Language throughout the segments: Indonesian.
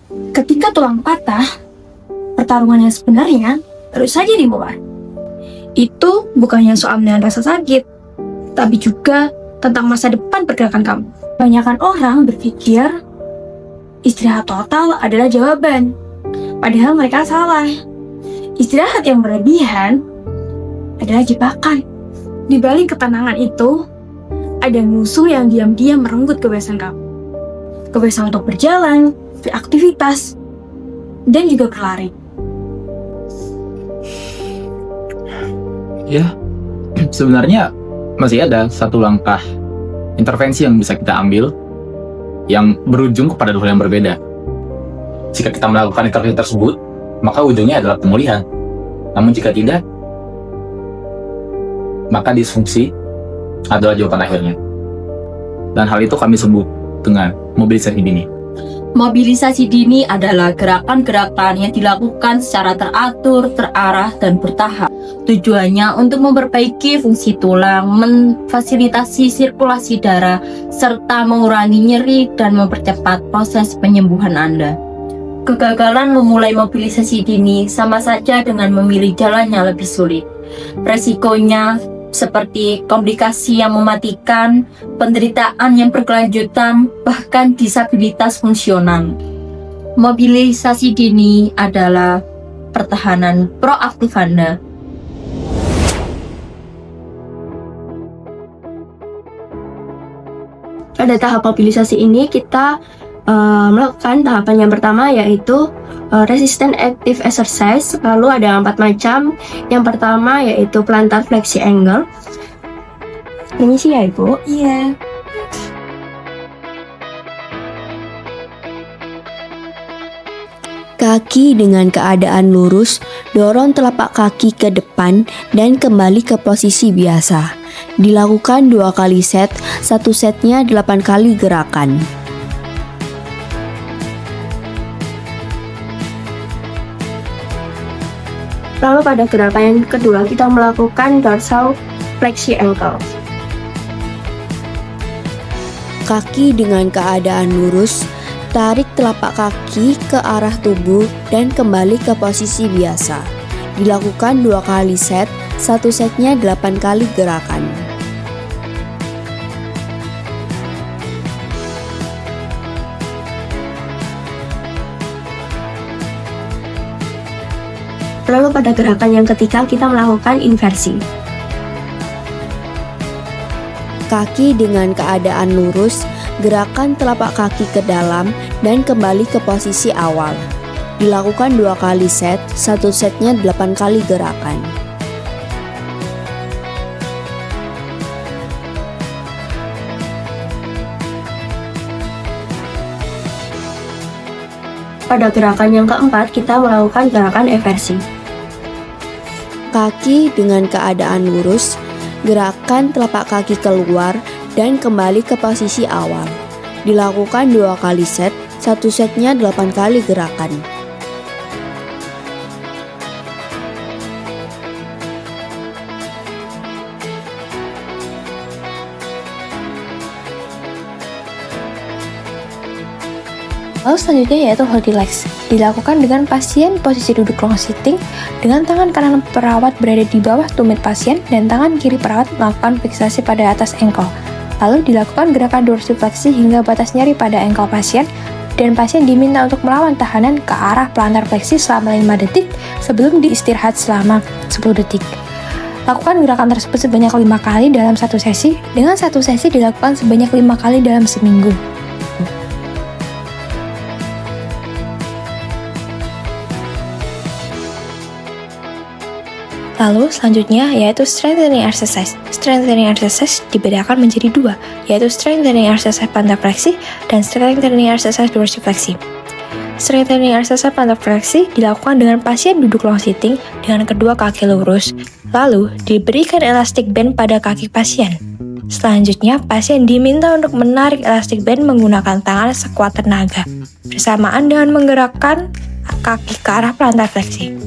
Ketika tulang patah, pertarungan yang sebenarnya baru saja dimulai. Itu bukannya soal menahan rasa sakit, tapi juga tentang masa depan pergerakan kamu. Kebanyakan orang berpikir istirahat total adalah jawaban, padahal mereka salah. Istirahat yang berlebihan adalah jebakan. Di balik ketenangan itu, ada musuh yang diam-diam merenggut kebiasaan kamu. Kebiasaan untuk berjalan, beraktivitas, dan juga berlari. Ya, sebenarnya masih ada satu langkah intervensi yang bisa kita ambil yang berujung kepada dua hal yang berbeda. Jika kita melakukan intervensi tersebut, maka ujungnya adalah pemulihan. Namun jika tidak, maka disfungsi adalah jawaban akhirnya. Dan hal itu kami sebut dengan mobilisasi dini. Mobilisasi dini adalah gerakan-gerakan yang dilakukan secara teratur, terarah, dan bertahap. Tujuannya untuk memperbaiki fungsi tulang, memfasilitasi sirkulasi darah, serta mengurangi nyeri dan mempercepat proses penyembuhan Anda. Kegagalan memulai mobilisasi dini sama saja dengan memilih jalan yang lebih sulit. Resikonya seperti komplikasi yang mematikan, penderitaan yang berkelanjutan, bahkan disabilitas fungsional. Mobilisasi dini adalah pertahanan proaktif Anda. Pada tahap mobilisasi ini kita melakukan tahapan yang pertama, yaitu resistant active exercise. Lalu ada 4 macam. Yang pertama yaitu plantar flexi angle. Ini sih ya Ibu. Iya. Kaki dengan keadaan lurus, dorong telapak kaki ke depan dan kembali ke posisi biasa. Dilakukan 2 kali set, satu setnya 8 kali gerakan. Lalu pada gerakan yang kedua kita melakukan dorsal flexi ankle. Kaki dengan keadaan lurus, tarik telapak kaki ke arah tubuh dan kembali ke posisi biasa. Dilakukan 2 kali set, satu setnya 8 kali gerakan. Lalu pada gerakan yang ketiga kita melakukan inversi. Kaki dengan keadaan lurus, gerakan telapak kaki ke dalam dan kembali ke posisi awal. Dilakukan 2 kali set, satu setnya 8 kali gerakan. Pada gerakan yang keempat kita melakukan gerakan eversi. Kaki dengan keadaan lurus, gerakan telapak kaki keluar dan kembali ke posisi awal. Dilakukan 2 kali set, satu setnya 8 kali gerakan. Lalu selanjutnya yaitu hold relax. Dilakukan dengan pasien posisi duduk long sitting dengan tangan kanan perawat berada di bawah tumit pasien dan tangan kiri perawat melakukan fiksasi pada atas ankle. Lalu dilakukan gerakan dorsifleksi hingga batas nyeri pada ankle pasien dan pasien diminta untuk melawan tahanan ke arah plantar fleksi selama 5 detik sebelum diistirahat selama 10 detik. Lakukan gerakan tersebut sebanyak 5 kali dalam satu sesi, dengan satu sesi dilakukan sebanyak 5 kali dalam seminggu. Lalu selanjutnya yaitu strengthening exercise. Strengthening exercise dibedakan menjadi 2, yaitu strengthening exercise plantar fleksi dan strengthening exercise dorsifleksi. Strengthening exercise plantar fleksi dilakukan dengan pasien duduk long sitting dengan kedua kaki lurus, lalu diberikan elastic band pada kaki pasien. Selanjutnya, pasien diminta untuk menarik elastic band menggunakan tangan sekuat tenaga, bersamaan dengan menggerakkan kaki ke arah plantar fleksi.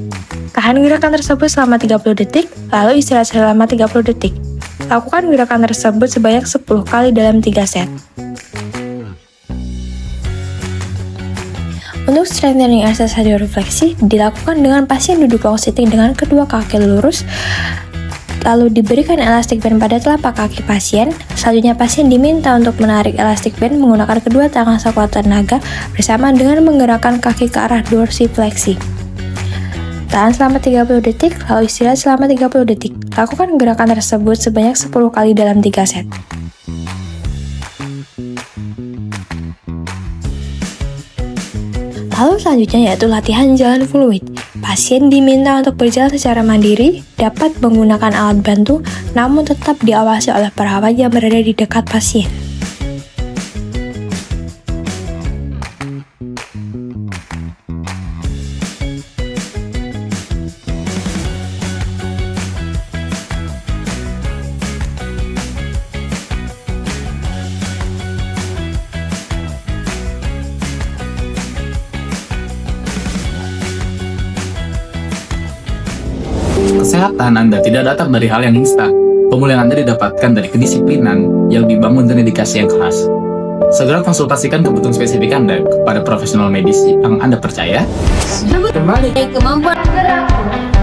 Tahan gerakan tersebut selama 30 detik, lalu istirahat selama 30 detik. Lakukan gerakan tersebut sebanyak 10 kali dalam 3 set. Untuk strengthening exercise refleksi dilakukan dengan pasien duduk long sitting dengan kedua kaki lurus, lalu diberikan elastic band pada telapak kaki pasien. Selanjutnya pasien diminta untuk menarik elastic band menggunakan kedua tangan sekuat tenaga bersama dengan menggerakkan kaki ke arah dorsifleksi. Tahan selama 30 detik, lalu istirahat selama 30 detik. Lakukan gerakan tersebut sebanyak 10 kali dalam 3 set. Lalu selanjutnya yaitu latihan jalan fluid. Pasien diminta untuk berjalan secara mandiri, dapat menggunakan alat bantu, namun tetap diawasi oleh perawat yang berada di dekat pasien. Kesehatan Anda tidak datang dari hal yang instan. Pemulihan Anda didapatkan dari kedisiplinan yang dibangun dengan dedikasi yang keras. Segera konsultasikan kebutuhan spesifik Anda kepada profesional medis yang Anda percaya. Kembali kemampuan gerak.